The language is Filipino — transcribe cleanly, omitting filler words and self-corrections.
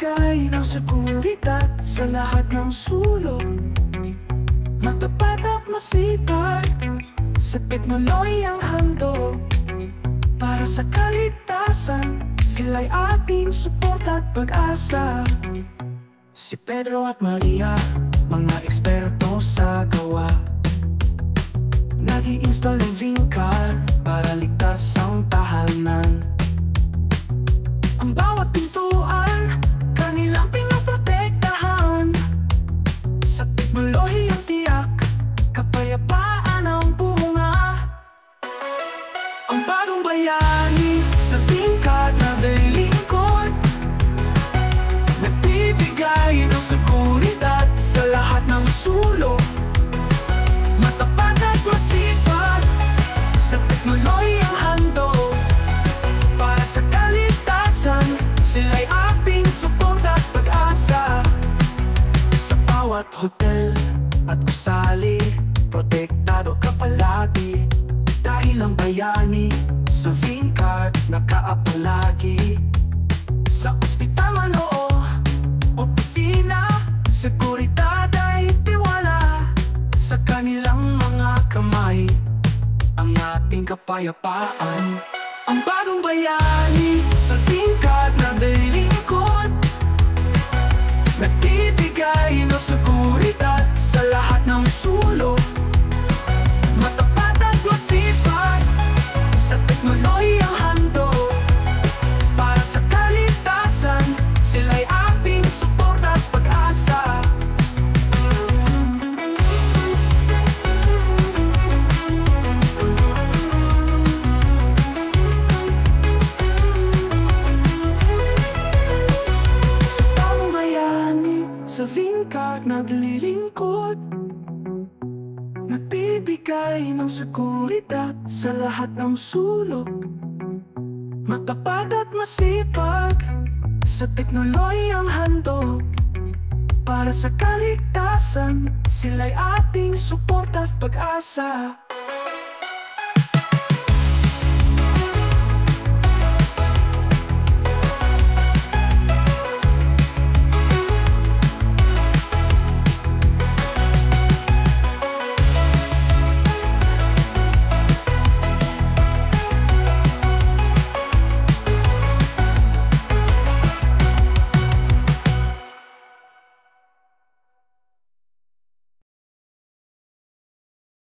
Nagbibigay ng seguridad sa lahat ng sulok. Matapat at masipag sa teknolohiyang handog. Para sa kaligtasan, sila'y ating suporta at pag-asa. Si Pedro at Maria, mga eksperto sa gawa. Nag-i-install ng Vincar para ligtas ang tahanan. Ang bawat pintuan, kanilang pinoprotektahan. Sa teknolohiyang tiyak, kapayapaan ang bunga. Ang bagong bayani sa Vincar naglilingkod. Nagbibigay ng seguridad sa lahat ng sulok. Matapat at masipag sa teknolohiyang handog. Para sa kaligtasan, sila'y ating suporta at pag-asa. Sa bawat hotel at gusali, protektado ka palagi. Dahil ang bayani sa Vincar nakaapalagi. Sa ospital man o opisina, seguridad ay tiwala. Sa kanilang mga kamay, ang ating kapayapaan. Ang bagong bayani sa Vincar naglilingkod. Nagbibigay ng seguridad sa lahat ng sulok. Matapat at masipag sa teknolohiyang handog. Para sa kaligtasan, sila'y ating suporta at pag-asa. Sa bagong bayani sa Vincar naglilingkod. Nagbibigay ng seguridad sa lahat ng sulok. Matapat at masipag sa teknolohiyang handog. Para sa kaligtasan, sila'y ating suporta at pag-asa.